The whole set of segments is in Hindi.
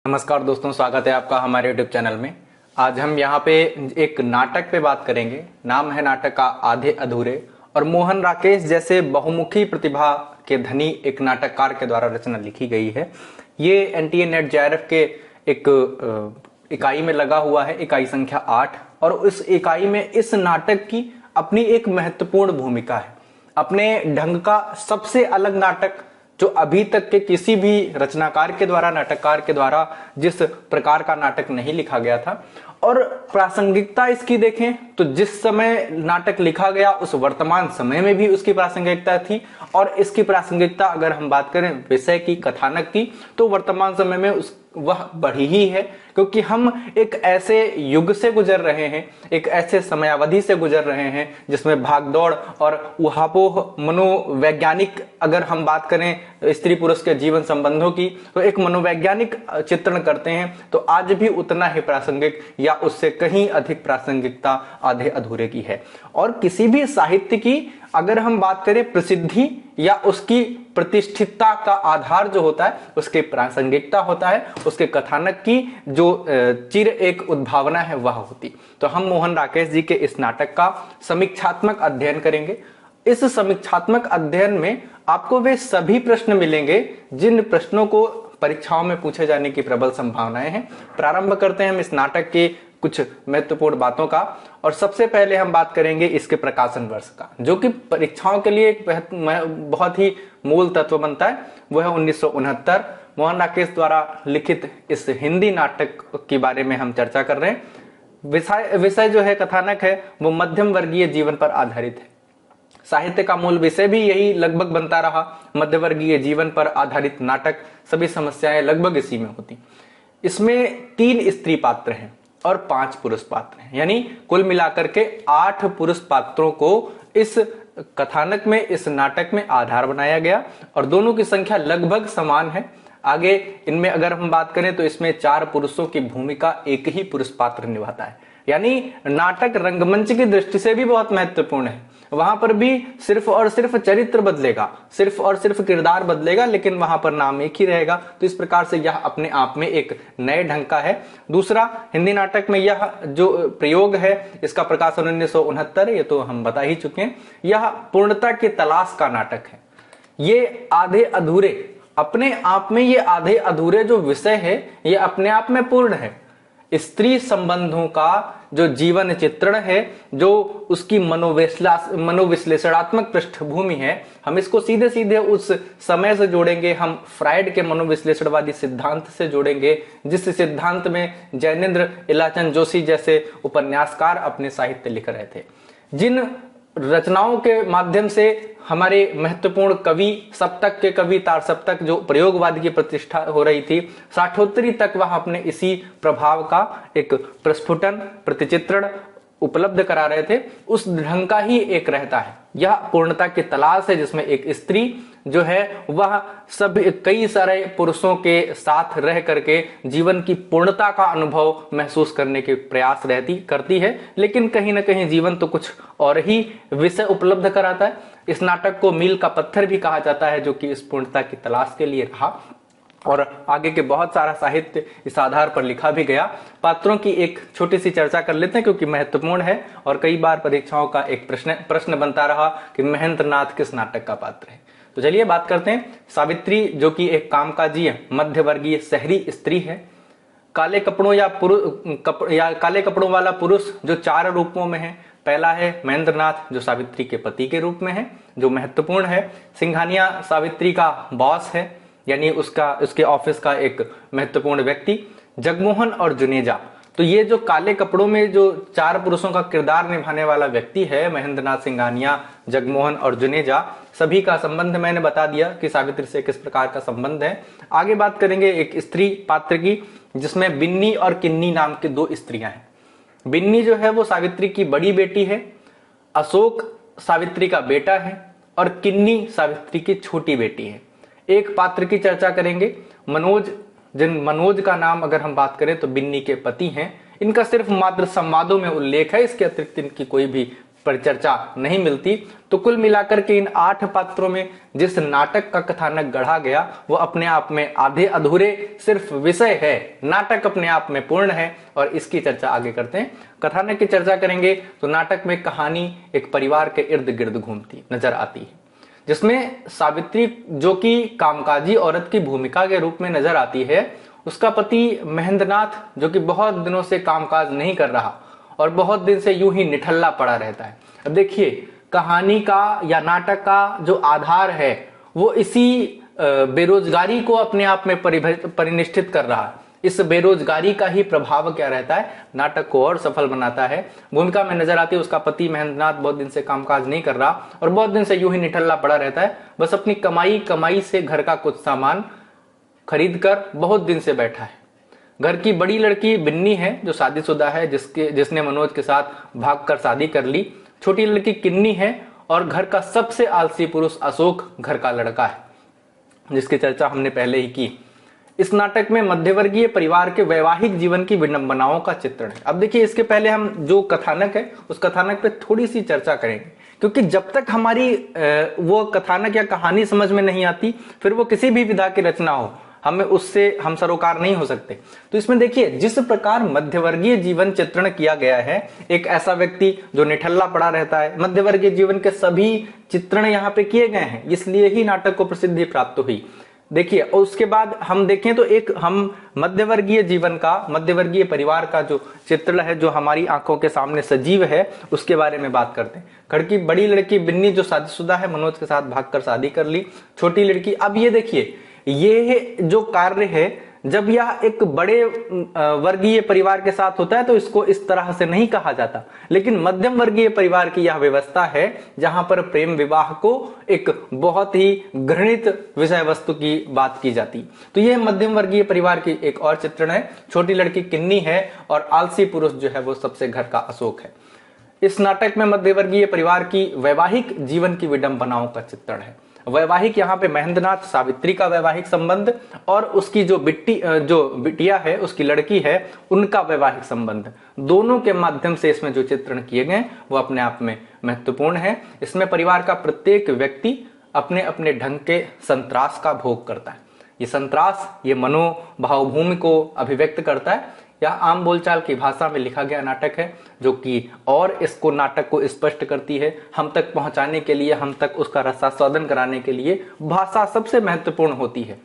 नमस्कार दोस्तों, स्वागत है आपका हमारे YouTube चैनल में। आज हम यहाँ पे एक नाटक पे बात करेंगे। नाम है नाटक का आधे अधूरे, और मोहन राकेश जैसे बहुमुखी प्रतिभा के धनी एक नाटककार के द्वारा रचना लिखी गई है। ये एनटीए नेट जेआरएफ के एक इकाई में लगा हुआ है, इकाई संख्या 8, और उस इकाई में इस नाटक की अपनी एक महत्वपूर्ण भूमिका है। अपने ढंग का सबसे अलग नाटक जो अभी तक के किसी भी रचनाकार के द्वारा, नाटककार के द्वारा जिस प्रकार का नाटक नहीं लिखा गया था। और प्रासंगिकता इसकी देखें तो जिस समय नाटक लिखा गया उस वर्तमान समय में भी उसकी प्रासंगिकता थी, और इसकी प्रासंगिकता अगर हम बात करें विषय की, कथानक की, तो वर्तमान समय में वह बढ़ी ही है, क्योंकि हम एक ऐसे युग से गुजर रहे हैं, एक ऐसे समयावधि से गुजर रहे हैं जिसमें भागदौड़ और उहापोह मनोवैज्ञानिक, अगर हम बात करें स्त्री पुरुष के जीवन संबंधों की, तो एक मनोवैज्ञानिक चित्रण करते हैं। तो आज भी उतना ही प्रासंगिक या उससे कहीं अधिक प्रासंगिकता आधे अधूरे की है। और किसी भी साहित्य की अगर हम बात करें प्रसिद्धि या उसकी प्रतिष्ठितता का आधार जो होता है उसके प्रासंगिकता होता है, उसके कथानक की जो चिर एक उद्भावना है वह होती। तो हम मोहन राकेश जी के इस नाटक का समीक्षात्मक अध्ययन करेंगे। इस समीक्षात्मक अध्ययन में आपको वे सभी प्रश्न मिलेंगे जिन प्रश्नों को परीक्षाओं में पूछे जाने की प्रबल संभावनाएं हैं। प्रारंभ करते हैं हम इस नाटक के कुछ महत्वपूर्ण बातों का, और सबसे पहले हम बात करेंगे इसके प्रकाशन वर्ष का, जो कि परीक्षाओं के लिए एक बहुत ही मूल तत्व बनता है। वो है 1969 मोहन राकेश द्वारा लिखित इस हिंदी नाटक के बारे में हम चर्चा कर रहे हैं। विषय जो है, कथानक है, वो मध्यम वर्गीय जीवन पर आधारित है। साहित्य का मूल विषय भी यही लगभग बनता रहा, मध्यवर्गीय जीवन पर आधारित नाटक। सभी समस्याएं लगभग इसी में होती। इसमें 3 स्त्री पात्र हैं और 5 पुरुष पात्र हैं, यानी कुल मिलाकर के 8 पुरुष पात्रों को इस कथानक में, इस नाटक में आधार बनाया गया, और दोनों की संख्या लगभग समान है। आगे इनमें अगर हम बात करें तो इसमें 4 पुरुषों की भूमिका एक ही पुरुष पात्र निभाता है, यानी नाटक रंगमंच की दृष्टि से भी बहुत महत्वपूर्ण है। वहां पर भी सिर्फ और सिर्फ चरित्र बदलेगा, सिर्फ और सिर्फ किरदार बदलेगा, लेकिन वहां पर नाम एक ही रहेगा। तो इस प्रकार से यह अपने आप में एक नए ढंग का है। दूसरा, हिंदी नाटक में यह जो प्रयोग है, इसका प्रकाशन 1969, ये तो हम बता ही चुके हैं। यह पूर्णता की तलाश का नाटक है। ये आधे अधूरे, अपने आप में ये आधे अधूरे जो विषय है ये अपने आप में पूर्ण है। स्त्री संबंधों का जो जीवन चित्रण है, जो उसकी मनोविश्लेषणात्मक पृष्ठभूमि है, हम इसको सीधे सीधे उस समय से जोड़ेंगे। हम फ्राइड के मनोविश्लेषणवादी सिद्धांत से जोड़ेंगे, जिस सिद्धांत में जैनेन्द्र इलाचंद जोशी जैसे उपन्यासकार अपने साहित्य लिख रहे थे। जिन रचनाओं के माध्यम से हमारे महत्वपूर्ण कवि, सप्तक के कवि, तार सप्तक, जो प्रयोगवाद की प्रतिष्ठा हो रही थी, साठोत्तरी तक वह अपने इसी प्रभाव का एक प्रस्फुटन, प्रतिचित्रण उपलब्ध करा रहे थे। उस ढंग का ही एक रहता है। यह पूर्णता की तलाश है, जिसमें एक स्त्री जो है वह सब कई सारे पुरुषों के साथ रह करके जीवन की पूर्णता का अनुभव महसूस करने के प्रयास करती है, लेकिन कहीं ना कहीं जीवन तो कुछ और ही विषय उपलब्ध कराता है। इस नाटक को मील का पत्थर भी कहा जाता है, जो कि इस पूर्णता की तलाश के लिए रहा, और आगे के बहुत सारा साहित्य इस आधार पर लिखा भी गया। पात्रों की एक छोटी सी चर्चा कर लेते हैं, क्योंकि महत्वपूर्ण है और कई बार परीक्षाओं का एक प्रश्न बनता रहा कि महेंद्र नाथ किस नाटक का पात्र है। तो चलिए बात करते हैं। सावित्री, जो कि एक कामकाजी मध्यवर्गीय शहरी स्त्री है। काले कपड़ों या काले कपड़ों वाला पुरुष जो 4 रूपों में है। पहला है महेंद्र नाथ, जो सावित्री के पति के रूप में है, जो महत्वपूर्ण है। सिंघानिया सावित्री का बॉस है, यानी उसके ऑफिस का एक महत्वपूर्ण व्यक्ति। जगमोहन और जुनेजा, तो ये जो काले कपड़ों में जो 4 पुरुषों का किरदार निभाने वाला व्यक्ति है, महेंद्र नाथ, सिंघानिया, जगमोहन और जुनेजा, सभी का संबंध मैंने बता दिया कि सावित्री से किस प्रकार का संबंध है। आगे बात करेंगे एक स्त्री पात्र की, जिसमें बिन्नी और किन्नी नाम की 2 स्त्रियां हैं। बिन्नी जो है वो सावित्री की बड़ी बेटी है, अशोक सावित्री का बेटा है, और किन्नी सावित्री की छोटी बेटी है। एक पात्र की चर्चा करेंगे, मनोज। मनोज का नाम अगर हम बात करें तो बिन्नी के पति हैं। इनका सिर्फ मात्र संवादों में उल्लेख है, इसके अतिरिक्त इनकी कोई भी परिचर्चा नहीं मिलती। तो कुल मिलाकर के इन 8 पात्रों में जिस नाटक का कथानक गढ़ा गया वो अपने आप में आधे अधूरे सिर्फ विषय है, नाटक अपने आप में पूर्ण है। और इसकी चर्चा आगे करते हैं। कथानक की चर्चा करेंगे तो नाटक में कहानी एक परिवार के इर्द गिर्द घूमती नजर आती है, जिसमें सावित्री जो कि कामकाजी औरत की भूमिका के रूप में नजर आती है, उसका पति महेंद्रनाथ जो कि बहुत दिनों से कामकाज नहीं कर रहा और बहुत दिन से यूं ही निठल्ला पड़ा रहता है। अब देखिए, कहानी का या नाटक का जो आधार है वो इसी बेरोजगारी को अपने आप में परिनिष्ठित कर रहा है। इस बेरोजगारी का ही प्रभाव क्या रहता है, नाटक को और सफल बनाता है। भूमिका में नजर आती है उसका पति महेंद्रनाथ बहुत दिन से कामकाज नहीं कर रहा और बहुत दिन से यूं ही निठल्ला पड़ा रहता है, बस अपनी कमाई से घर का कुछ सामान खरीद कर बहुत दिन से बैठा है। घर की बड़ी लड़की बिन्नी है जो शादीशुदा है, जिसने मनोज के साथ भागकर शादी कर ली। छोटी लड़की किन्नी है और घर का सबसे आलसी पुरुष अशोक घर का लड़का है, जिसकी चर्चा हमने पहले ही की। इस नाटक में मध्यवर्गीय परिवार के वैवाहिक जीवन की विडंबनाओं का चित्रण है। अब देखिए, इसके पहले हम जो कथानक है उस कथानक पे थोड़ी सी चर्चा करेंगे, क्योंकि जब तक हमारी वो कथानक या कहानी समझ में नहीं आती फिर वो किसी भी विधा की रचना हो हम सरोकार नहीं हो सकते। तो इसमें देखिए, जिस प्रकार मध्यवर्गीय जीवन चित्रण किया गया है, एक ऐसा व्यक्ति जो निठल्ला पड़ा रहता है, मध्यवर्गीय जीवन के सभी चित्रण यहाँ पे किए गए हैं, इसलिए ही नाटक को प्रसिद्धि प्राप्त हुई। देखिए, और उसके बाद हम देखें तो हम मध्यवर्गीय जीवन का, मध्यवर्गीय परिवार का जो चित्रण है जो हमारी आंखों के सामने सजीव है, उसके बारे में बात करते हैं। घर की बड़ी लड़की बिन्नी जो शादीशुदा है, मनोज के साथ भागकर शादी कर ली। छोटी लड़की, अब ये देखिए, ये जो कार्य है जब यह एक बड़े वर्गीय परिवार के साथ होता है तो इसको इस तरह से नहीं कहा जाता, लेकिन मध्यम वर्गीय परिवार की यह व्यवस्था है जहां पर प्रेम विवाह को एक बहुत ही घृणित विषय वस्तु की बात की जाती। तो यह मध्यम वर्गीय परिवार की एक और चित्रण है। छोटी लड़की किन्नी है और आलसी पुरुष जो है वो सबसे घर का अशोक है। इस नाटक में मध्यवर्गीय परिवार की वैवाहिक जीवन की विडंबनाओं का चित्रण है। वैवाहिक यहाँ पे महेंद्रनाथ सावित्री का वैवाहिक संबंध और उसकी जो बिटिया है, उसकी लड़की है, उनका वैवाहिक संबंध, दोनों के माध्यम से इसमें जो चित्रण किए गए वो अपने आप में महत्वपूर्ण है। इसमें परिवार का प्रत्येक व्यक्ति अपने अपने ढंग के संत्रास का भोग करता है। ये संत्रास, ये मनोभावभूमि को अभिव्यक्त करता है। यह आम बोलचाल की भाषा में लिखा गया नाटक है जो कि और इसको नाटक को स्पष्ट करती है। हम तक पहुंचाने के लिए, हम तक उसका रसास्वादन कराने के लिए भाषा सबसे महत्वपूर्ण होती है।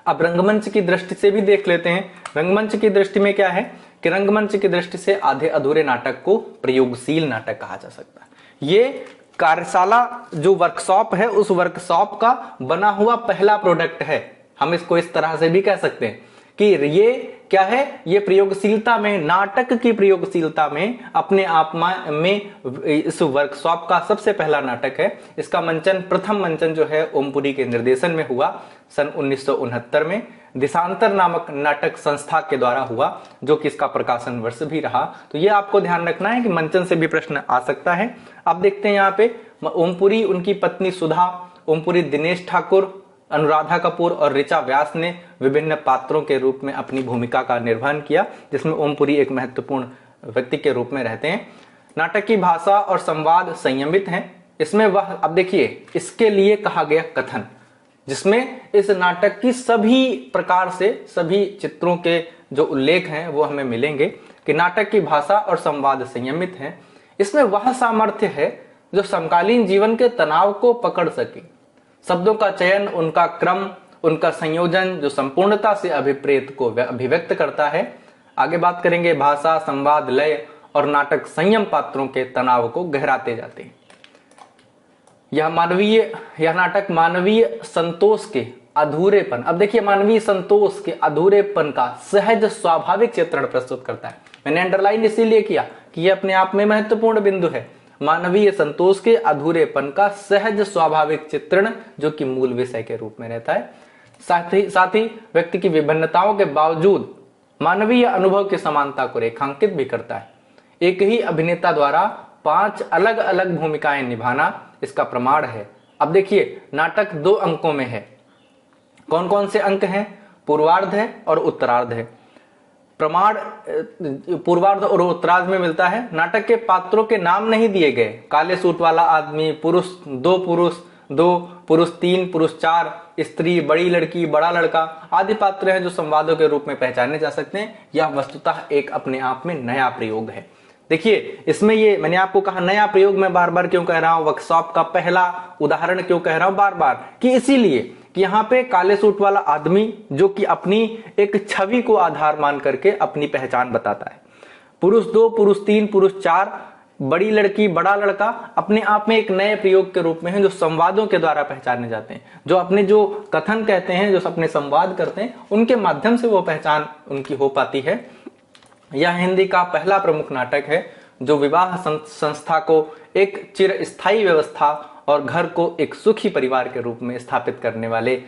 अब रंगमंच की दृष्टि से भी देख लेते हैं। रंगमंच की दृष्टि में क्या है कि रंगमंच की दृष्टि से आधे अधूरे नाटक को प्रयोगशील नाटक कहा जा सकता है। ये कार्यशाला जो वर्कशॉप है, उस वर्कशॉप का बना हुआ पहला प्रोडक्ट है। हम इसको इस तरह से भी कह सकते हैं कि ये क्या है, ये प्रयोगशीलता में, नाटक की प्रयोगशीलता में अपने आप में इस वर्कशॉप का सबसे पहला नाटक है। इसका मंचन, प्रथम मंचन जो है ओमपुरी के निर्देशन में हुआ सन 1969 में दिशांतर नामक नाटक संस्था के द्वारा हुआ, जो कि इसका प्रकाशन वर्ष भी रहा। तो ये आपको ध्यान रखना है कि मंचन से भी प्रश्न आ सकता है। आप देखते हैं यहाँ पे ओमपुरी, उनकी पत्नी सुधा, ओमपुरी दिनेश ठाकुर, अनुराधा कपूर और ऋचा व्यास ने विभिन्न पात्रों के रूप में अपनी भूमिका का निर्वहन किया, जिसमें ओमपुरी एक महत्वपूर्ण व्यक्ति के रूप में रहते हैं। नाटक की भाषा और संवाद संयमित हैं। इसमें वह, अब देखिए, इसके लिए कहा गया कथन, जिसमें इस नाटक की सभी प्रकार से सभी चित्रों के जो उल्लेख हैं वो हमें मिलेंगे कि नाटक की भाषा और संवाद संयमित हैं। इसमें वह सामर्थ्य है जो समकालीन जीवन के तनाव को पकड़ सके। शब्दों का चयन, उनका क्रम, उनका संयोजन जो संपूर्णता से अभिप्रेत को अभिव्यक्त करता है। आगे बात करेंगे भाषा, संवाद, लय और नाटक संयम पात्रों के तनाव को गहराते जाते हैं। यह नाटक मानवीय संतोष के अधूरेपन, अब देखिए, मानवीय संतोष के अधूरेपन का सहज स्वाभाविक चित्रण प्रस्तुत करता है। मैंने अंडरलाइन इसीलिए किया कि यह अपने आप में महत्वपूर्ण बिंदु है। मानवीय संतोष के अधूरेपन का सहज स्वाभाविक चित्रण जो कि मूल विषय के रूप में रहता है। साथ ही व्यक्ति की विभिन्नताओं के बावजूद मानवीय अनुभव की समानता को रेखांकित भी करता है। एक ही अभिनेता द्वारा 5 अलग अलग भूमिकाएं निभाना इसका प्रमाण है। अब देखिए, नाटक 2 अंकों में है। कौन कौन से अंक हैं? पूर्वार्ध है और उत्तरार्ध है। प्रमाण पूर्वार्ध और उत्तरार्ध में मिलता है। नाटक के पात्रों के नाम नहीं दिए गए। काले सूट वाला आदमी, पुरुष दो, पुरुष 3, पुरुष 4, स्त्री, बड़ी लड़की, बड़ा लड़का आदि पात्र हैं जो संवादों के रूप में पहचाने जा सकते हैं। यह वस्तुतः एक अपने आप में नया प्रयोग है। देखिए, इसमें ये मैंने आपको कहा नया प्रयोग, मैं बार बार क्यों कह रहा हूं, वर्कशॉप का पहला उदाहरण क्यों कह रहा हूं बार बार, कि इसीलिए कि यहाँ पे काले सूट वाला आदमी जो कि अपनी एक छवि को आधार मान करके अपनी पहचान बताता है। पुरुष 2, पुरुष 3, पुरुष 4, बड़ी लड़की, बड़ा लड़का अपने आप में एक नए प्रयोग के रूप में है जो संवादों के द्वारा पहचाने जाते हैं। जो अपने जो कथन कहते हैं, जो अपने संवाद करते हैं, उनके माध्यम से वो पहचान उनकी हो पाती है। यह हिंदी का पहला प्रमुख नाटक है जो विवाह संस्था को एक चिरस्थायी व्यवस्था और घर को एक सुखी परिवार के रूप में स्थापित करने वाले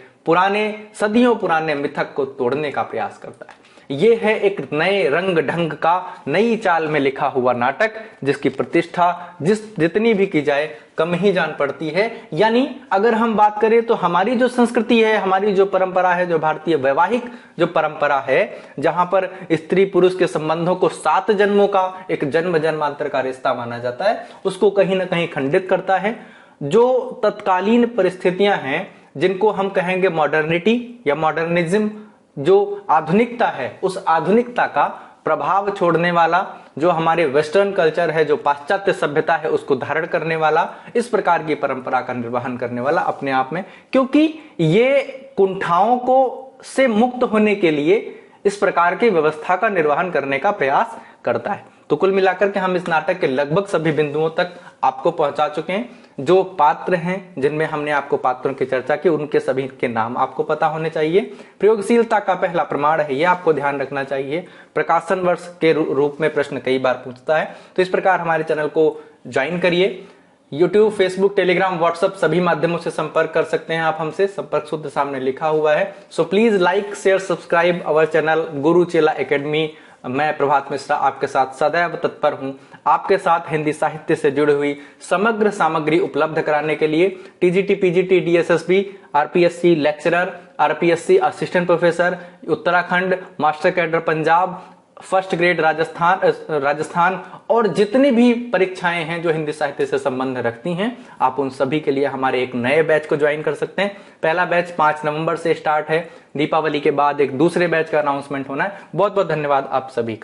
सदियों पुराने मिथक को तोड़ने का प्रयास करता है। ये है एक नए रंग ढंग का, नई चाल में लिखा हुआ नाटक जिसकी प्रतिष्ठा जितनी भी की जाए कम ही जान पड़ती है। यानी अगर हम बात करें तो हमारी जो संस्कृति है, हमारी जो परंपरा है, जो भारतीय वैवाहिक जो परंपरा है, जहां पर स्त्री पुरुष के संबंधों को 7 जन्मों का एक जन्म जन्मांतर का रिश्ता माना जाता है, उसको कहीं ना कहीं खंडित करता है। जो तत्कालीन परिस्थितियां हैं, जिनको हम कहेंगे मॉडर्निटी या मॉडर्निज्म, जो आधुनिकता है, उस आधुनिकता का प्रभाव छोड़ने वाला, जो हमारे वेस्टर्न कल्चर है, जो पाश्चात्य सभ्यता है, उसको धारण करने वाला, इस प्रकार की परंपरा का निर्वहन करने वाला अपने आप में, क्योंकि ये कुंठाओं को से मुक्त होने के लिए इस प्रकार की व्यवस्था का निर्वहन करने का प्रयास करता है। तो कुल मिलाकर के हम इस नाटक के लगभग सभी बिंदुओं तक आपको पहुंचा चुके हैं। जो पात्र हैं, जिनमें हमने आपको पात्रों की चर्चा की, उनके सभी के नाम आपको पता होने चाहिए। प्रयोगशीलता का पहला प्रमाण है, यह आपको ध्यान रखना चाहिए। प्रकाशन वर्ष के रूप में प्रश्न कई बार पूछता है। तो इस प्रकार हमारे चैनल को ज्वाइन करिए। यूट्यूब, फेसबुक, टेलीग्राम, व्हाट्सएप सभी माध्यमों से संपर्क कर सकते हैं आप हमसे। संपर्क सूत्र सामने लिखा हुआ है। So please like, share, subscribe our channel गुरु चेला एकेडमी। मैं प्रभात मिश्रा आपके साथ सदैव तत्पर हूं, आपके साथ हिंदी साहित्य से जुड़ी हुई समग्र सामग्री उपलब्ध कराने के लिए। TGT, PGT, DSSB, RPSC lecturer, RPSC assistant professor Uttarakhand, master cadre Punjab, first grade Rajasthan और जितनी भी परीक्षाएं हैं जो हिंदी साहित्य से संबंध रखती हैं, आप उन सभी के लिए हमारे एक नए बैच को ज्वाइन कर सकते हैं। पहला बैच 5 नवंबर से स्टार्ट है। दीपावली के बाद एक दूसरे बैच का अनाउंसमेंट होना है। बहुत बहुत धन्यवाद आप सभी का।